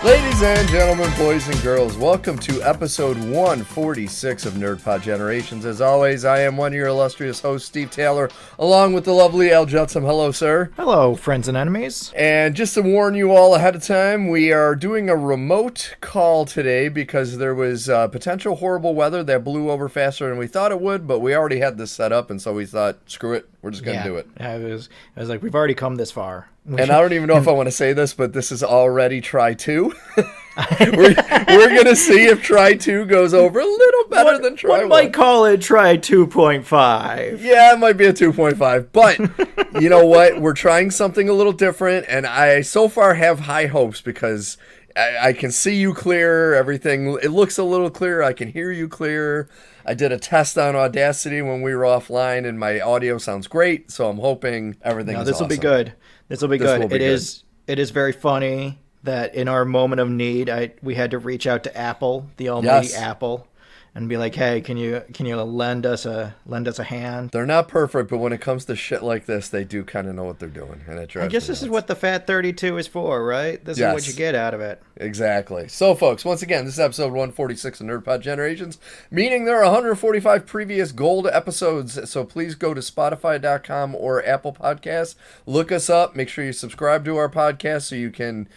Ladies and gentlemen, boys and girls, welcome to episode 146 of NerdPod Generations. As always, I am one of your illustrious hosts, Steve Taylor, along with the lovely Al Judson. Hello, sir. Hello, friends and enemies. And just to warn you all ahead of time, we are doing a remote call today because there was potential horrible weather that blew over faster than we thought it would, but we already had this set up, and so we thought, screw it, we're just going to do it. Yeah, it was like, we've already come this far. And I don't even know if I want to say this, but this is already try 2. we're going to see if try 2 goes over a little better than try 1. One might call it try 2.5. Yeah, it might be a 2.5. But you know what? We're trying something a little different, and I so far have high hopes because I can see you clear. Everything, it looks a little clearer. I can hear you clearer. I did a test on Audacity when we were offline, and my audio sounds great, so I'm hoping everything is awesome. This will be good. This will be good. It is very funny that in our moment of need, we had to reach out to Apple, the almighty Apple, and be like, "Hey, can you lend us a hand?" They're not perfect, but when it comes to shit like this, they do kind of know what they're doing, and it drives me this is what the Fat 32 is for, right? This is what you get out of it. Exactly. So, folks, once again, this is episode 146 of NerdPod Generations, meaning there are 145 previous gold episodes, so please go to Spotify.com or Apple Podcasts, look us up, make sure you subscribe to our podcast so you can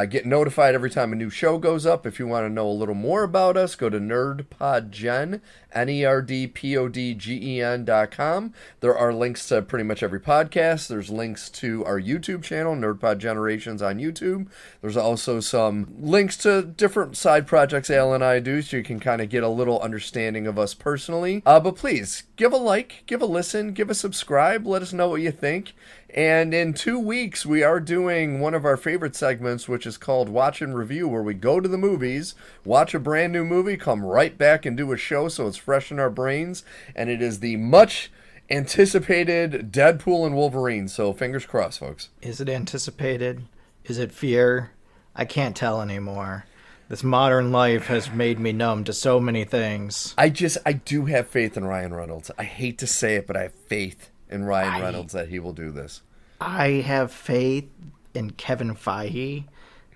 get notified every time a new show goes up. If you want to know a little more about us, go to NerdPodGen, NerdPodGen.com. There are links to pretty much every podcast. There's links to our YouTube channel, NerdPod Generations on YouTube. There's also some links to different side projects Al and I do, so you can kind of get a little understanding of us personally. But please, give a like, give a listen, give a subscribe, let us know what you think. And in 2 weeks, we are doing one of our favorite segments, which is called Watch and Review, where we go to the movies, watch a brand new movie, come right back and do a show so it's fresh in our brains. And it is the much anticipated Deadpool and Wolverine. So fingers crossed, folks. Is it anticipated? Is it fear? I can't tell anymore. This modern life has made me numb to so many things. I do have faith in Ryan Reynolds. I hate to say it, but I have faith in Ryan Reynolds that he will do this. I have faith in Kevin Feige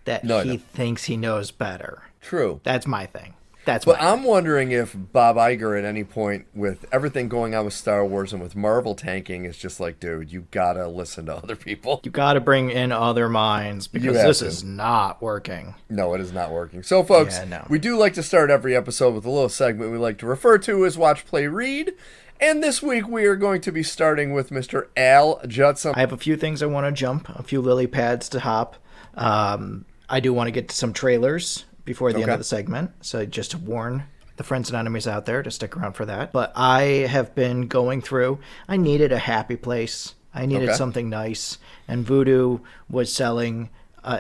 that he thinks he knows better. True. That's my thing. But I'm wondering if Bob Iger at any point, with everything going on with Star Wars and with Marvel tanking, is just like, dude, you gotta listen to other people. You gotta bring in other minds because this is not working. No, it is not working. So, folks, we do like to start every episode with a little segment we like to refer to as Watch, Play, Read. And this week we are going to be starting with Mr. Al Judson. I have a few things I want to jump, a few lily pads to hop. I do want to get to some trailers before the end of the segment, so just to warn the friends and enemies out there to stick around for that. But I have been going through, I needed a happy place. I needed something nice, and Vudu was selling,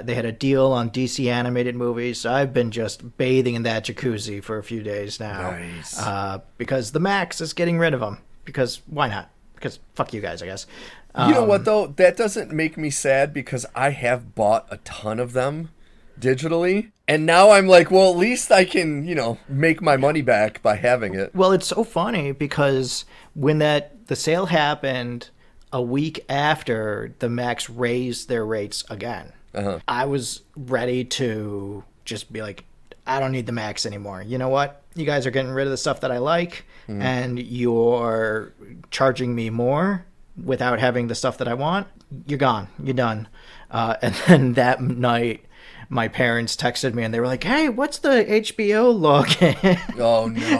they had a deal on DC animated movies, so I've been just bathing in that jacuzzi for a few days now. Nice. Because the Max is getting rid of them, because why not? Because fuck you guys, I guess. You know what, though? That doesn't make me sad, because I have bought a ton of them digitally, and now I'm like, well, at least I can, make my money back by having it. Well, it's so funny because when the sale happened a week after the Max raised their rates again, I was ready to just be like, I don't need the Max anymore. You know what? You guys are getting rid of the stuff that I like, and you're charging me more without having the stuff that I want. You're gone. You're done. And then that night, my parents texted me and they were like, "Hey, what's the HBO login?" Oh, no.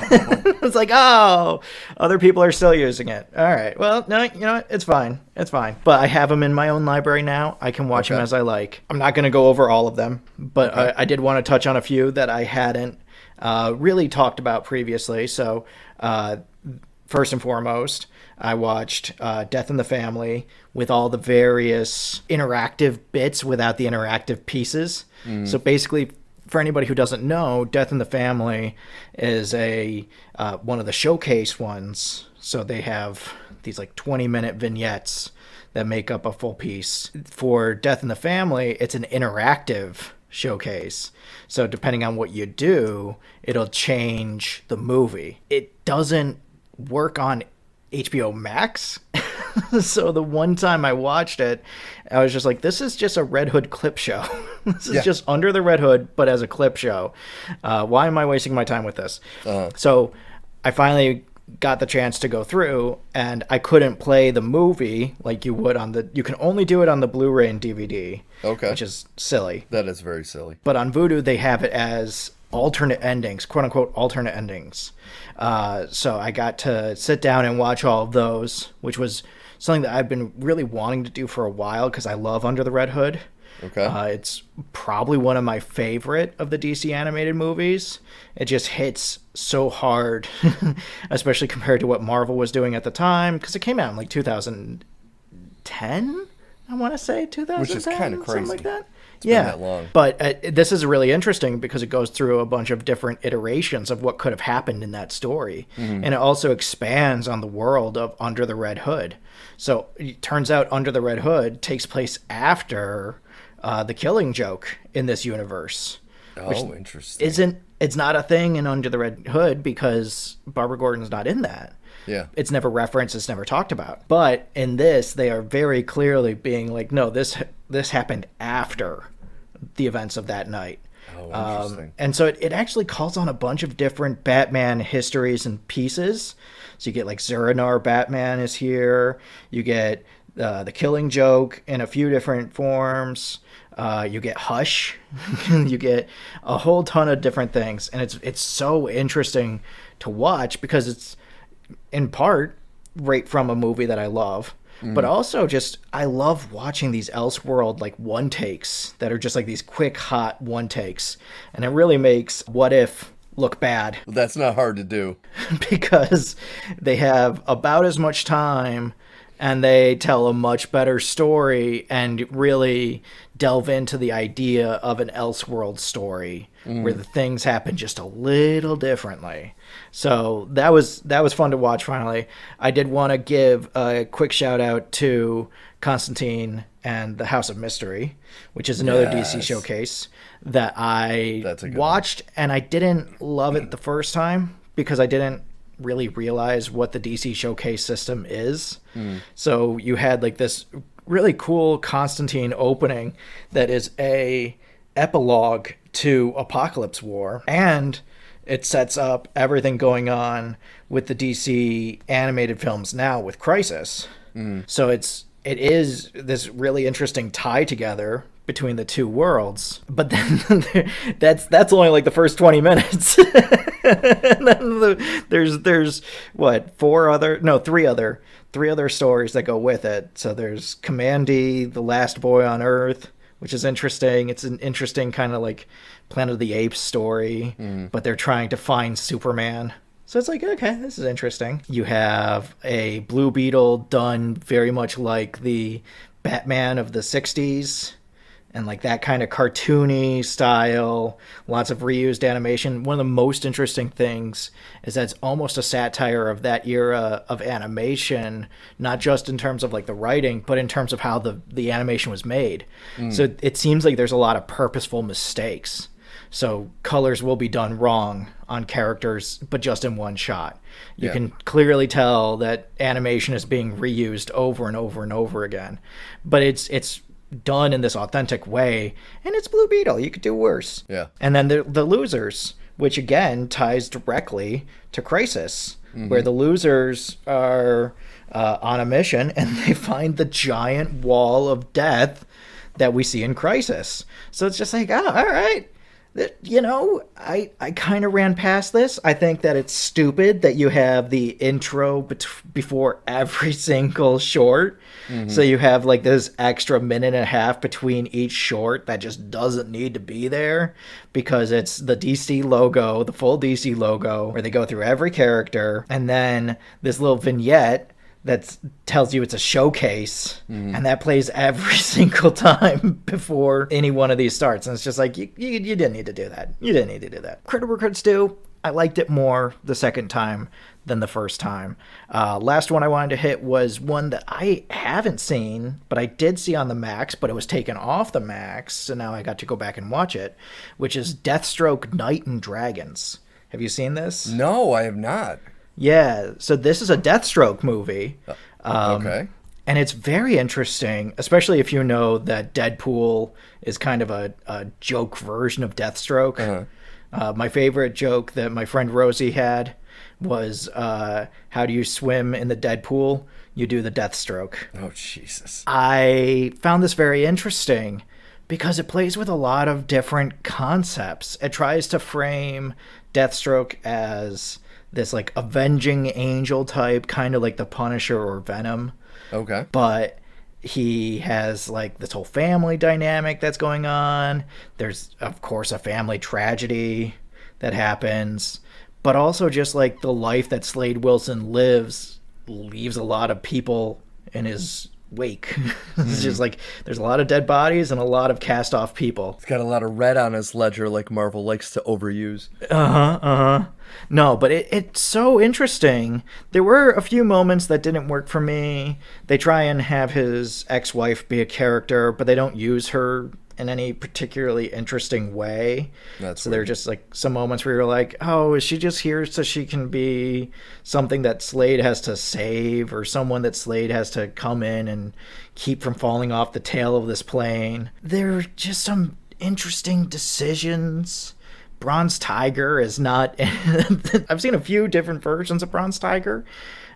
It's like, oh, other people are still using it. All right. Well, no, you know what? It's fine. It's fine. But I have them in my own library now. I can watch them as I like. I'm not going to go over all of them, but I did want to touch on a few that I hadn't really talked about previously. So first and foremost, I watched Death in the Family with all the various interactive bits without the interactive pieces. So basically, for anybody who doesn't know, Death in the Family is one of the showcase ones. So they have these like 20-minute vignettes that make up a full piece. For Death in the Family, it's an interactive showcase. So depending on what you do, it'll change the movie. It doesn't work on HBO Max. So the one time I watched it, I was just like, this is just a Red Hood clip show. This is just Under the Red Hood, but as a clip show. Why am I wasting my time with this? So I finally got the chance to go through, and I couldn't play the movie like you would on the... You can only do it on the Blu-ray and DVD, which is silly. That is very silly. But on Vudu, they have it as alternate endings, quote-unquote alternate endings. So I got to sit down and watch all of those, which was something that I've been really wanting to do for a while because I love Under the Red Hood. Okay. It's probably one of my favorite of the DC animated movies. It just hits so hard, especially compared to what Marvel was doing at the time, because it came out in like 2010, I want to say 2010, which is kind of crazy. Something like that. It's been that long. But this is really interesting because it goes through a bunch of different iterations of what could have happened in that story. And it also expands on the world of Under the Red Hood. So it turns out Under the Red Hood takes place after the Killing Joke in this universe. Oh, interesting. It's not a thing in Under the Red Hood because Barbara Gordon's not in that. Yeah. It's never referenced, it's never talked about. But in this, they are very clearly being like, no, this happened after the events of that night. Oh, interesting. And so it actually calls on a bunch of different Batman histories and pieces. So you get like Zuranar Batman is here. You get the Killing Joke in a few different forms. You get Hush. You get a whole ton of different things. And it's so interesting to watch because it's in part right from a movie that I love. But also just, I love watching these Elseworld, like, one-takes that are just, like, these quick, hot one-takes. And it really makes What If look bad. That's not hard to do. Because they have about as much time, and they tell a much better story and really delve into the idea of an Elseworld story where the things happen just a little differently. So that was fun to watch finally. I did want to give a quick shout out to Constantine and the House of Mystery, which is another DC showcase that I watched, and I didn't love it the first time because I didn't really realize what the DC showcase system is. So you had like this really cool Constantine opening that is a epilogue to Apocalypse War, and it sets up everything going on with the DC animated films now with Crisis. So it is this really interesting tie together between the two worlds, but then that's only like the first 20 minutes. And then there's what, three other stories that go with it. So there's Commandy, the last boy on Earth, which is interesting. It's an interesting kind of like Planet of the Apes story, but they're trying to find Superman. So it's like, okay, this is interesting. You have a Blue Beetle done very much like the Batman of the 60s, and like that kind of cartoony style, lots of reused animation. One of the most interesting things is that it's almost a satire of that era of animation, not just in terms of like the writing, but in terms of how the animation was made. So it seems like there's a lot of purposeful mistakes. So colors will be done wrong on characters, but just in one shot. You can clearly tell that animation is being reused over and over and over again. But it's done in this authentic way, and it's Blue Beetle. You could do worse. Yeah. And then the losers, which again ties directly to Crisis, where the losers are on a mission, and they find the giant wall of death that we see in Crisis. So it's just like, oh, all right. You know, I kind of ran past this. I think that it's stupid that you have the intro before every single short. So you have like this extra minute and a half between each short that just doesn't need to be there because it's the DC logo, the full DC logo, where they go through every character, and then this little vignette that tells you it's a showcase, and that plays every single time before any one of these starts. And it's just like, you didn't need to do that. You didn't need to do that. Credit where credit's due. I liked it more the second time than the first time. Last one I wanted to hit was one that I haven't seen, but I did see on the Max, but it was taken off the Max, so now I got to go back and watch it, which is Deathstroke Knight and Dragons. Have you seen this? No, I have not. Yeah, so this is a Deathstroke movie. Okay. And it's very interesting, especially if you know that Deadpool is kind of a joke version of Deathstroke. My favorite joke that my friend Rosie had was, how do you swim in the Deadpool? You do the Deathstroke. Oh, Jesus. I found this very interesting because it plays with a lot of different concepts. It tries to frame Deathstroke as this like avenging angel type, kind of like the Punisher or Venom. Okay. But he has like this whole family dynamic that's going on. There's, of course, a family tragedy that happens, but also just like the life that Slade Wilson lives leaves a lot of people in his wake. It's just like there's a lot of dead bodies and a lot of cast off people. It's got a lot of red on his ledger like Marvel likes to overuse. No, but it's so interesting. There were a few moments that didn't work for me. They try and have his ex-wife be a character, but they don't use her in any particularly interesting way. That's so weird. There are just like some moments where you're like, oh, is she just here so she can be something that Slade has to save, or someone that Slade has to come in and keep from falling off the tail of this plane? There are just some interesting decisions. Bronze Tiger is not I've seen a few different versions of Bronze Tiger.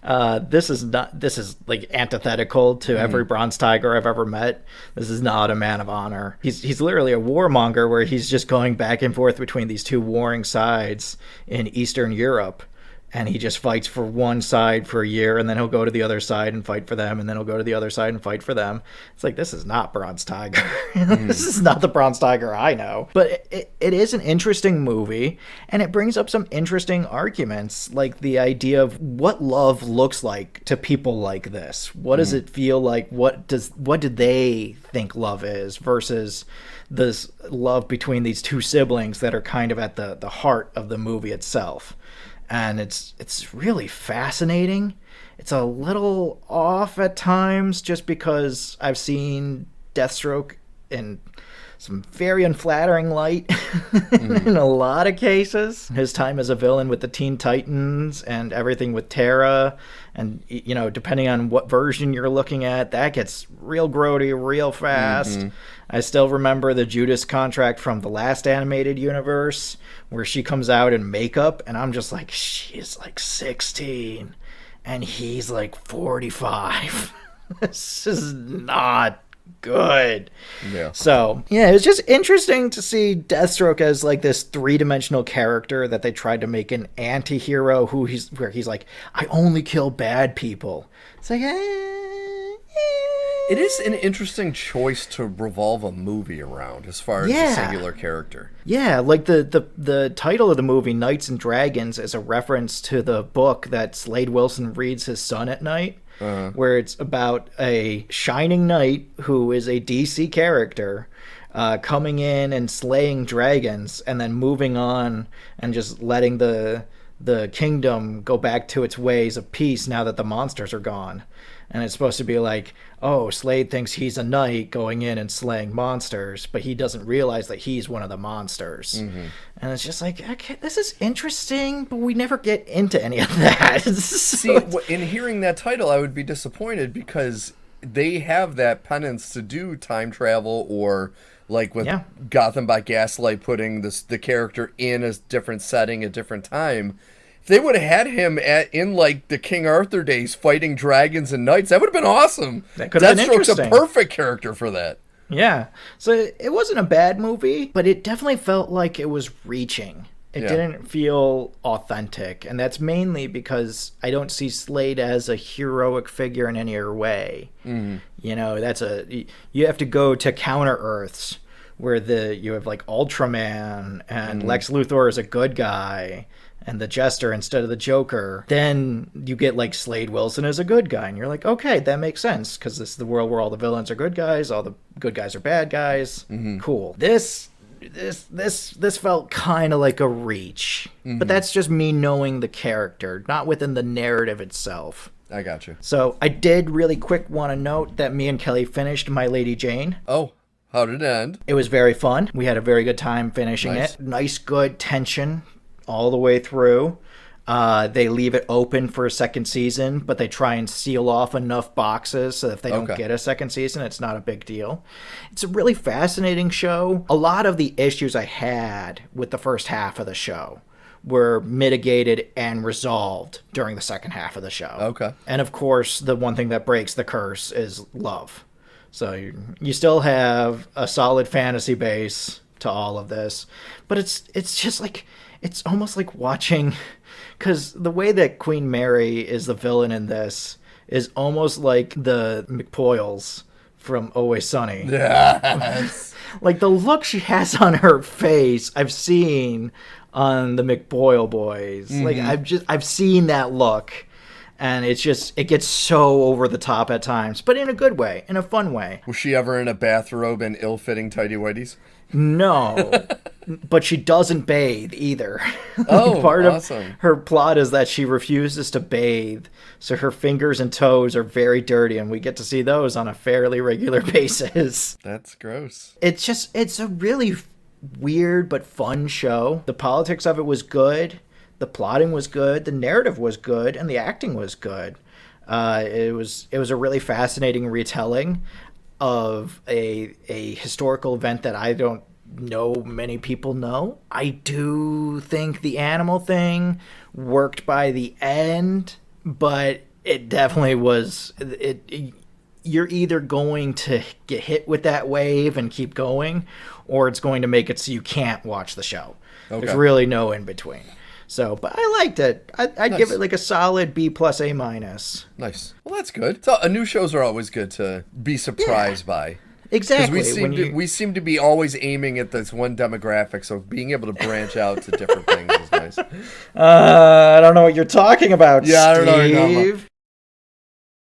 This is like antithetical to every Bronze Tiger I've ever met. This is not a man of honor. He's literally a warmonger where he's just going back and forth between these two warring sides in Eastern Europe. And he just fights for one side for a year, and then he'll go to the other side and fight for them, and then he'll go to the other side and fight for them. It's like, this is not Bronze Tiger. This is not the Bronze Tiger I know. But it is an interesting movie, and it brings up some interesting arguments, like the idea of what love looks like to people like this. What does it feel like? What do they think love is versus this love between these two siblings that are kind of at the heart of the movie itself. And it's really fascinating. It's a little off at times just because I've seen Deathstroke in some very unflattering light in a lot of cases. His time as a villain with the Teen Titans and everything with Terra, and you know, depending on what version you're looking at, that gets real grody real fast. I still remember the Judas contract from the last animated universe where she comes out in makeup, and I'm just like, she's like 16 and he's like 45. This is not good. Yeah. So, yeah, it's just interesting to see Deathstroke as like this three-dimensional character that they tried to make an anti-hero where he's like, I only kill bad people. It's like, It is an interesting choice to revolve a movie around as far as a singular character. Yeah, like the title of the movie, Knights and Dragons, is a reference to the book that Slade Wilson reads his son at night, where it's about a shining knight who is a DC character coming in and slaying dragons and then moving on and just letting the kingdom go back to its ways of peace now that the monsters are gone. And it's supposed to be like, oh, Slade thinks he's a knight going in and slaying monsters, but he doesn't realize that he's one of the monsters. And it's just like, okay, this is interesting, but we never get into any of that. See, in hearing that title, I would be disappointed because they have that penance to do time travel, or like with Gotham by Gaslight, putting the character in a different setting, a different time. If they would have had him in like the King Arthur days fighting dragons and knights, that would have been awesome. That could have been interesting. Deathstroke's a perfect character for that. Yeah. So it wasn't a bad movie, but it definitely felt like it was reaching. It didn't feel authentic. And that's mainly because I don't see Slade as a heroic figure in any other way. You know, you have to go to Counter Earths where you have like Ultraman and Lex Luthor is a good guy and the Jester instead of the Joker. Then you get like Slade Wilson as a good guy, and you're like, okay, that makes sense because this is the world where all the villains are good guys, all the good guys are bad guys. Cool. This felt kind of like a reach, but that's just me knowing the character, not within the narrative itself. I got you. So I did really quick want to note that me and Kelly finished My Lady Jane. Oh, how did it end? It was very fun. We had a very good time finishing Nice. it. Nice, good tension all the way through. They leave it open for a second season, but they try and seal off enough boxes so that if they don't get a second season, it's not a big deal. It's a really fascinating show. A lot of the issues I had with the first half of the show were mitigated and resolved during the second half of the show. Okay. And of course, the one thing that breaks the curse is love. So you still have a solid fantasy base to all of this, but it's just like, it's almost like watching, because the way that Queen Mary is the villain in this is almost like the McPoyles from Always Sunny. Yes. Like the look she has on her face, I've seen on the McBoyle boys. Like I've seen that look, and it gets so over the top at times, but in a good way, in a fun way. Was she ever in a bathrobe and ill-fitting tighty whities? No, but she doesn't bathe either. Oh, part awesome. of her plot is that she refuses to bathe, so her fingers and toes are very dirty, and we get to see those on a fairly regular basis. That's gross. It's a really weird but fun show. The politics of it was good. The plotting was good. The narrative was good, and the acting was good. It was a really fascinating retelling of a historical event that I don't know many people know. I do think the animal thing worked by the end, but it definitely was you're either going to get hit with that wave and keep going, or it's going to make it so you can't watch the show. Okay. There's really no in between. So, but I liked it. I'd nice. give it like a solid B plus A minus. Nice. Well, that's good. So, new shows are always good to be surprised by. Exactly. We seem to be always aiming at this one demographic, so being able to branch out to different things is nice. I don't know what you're talking about, yeah, Steve. I don't know what you're talking about.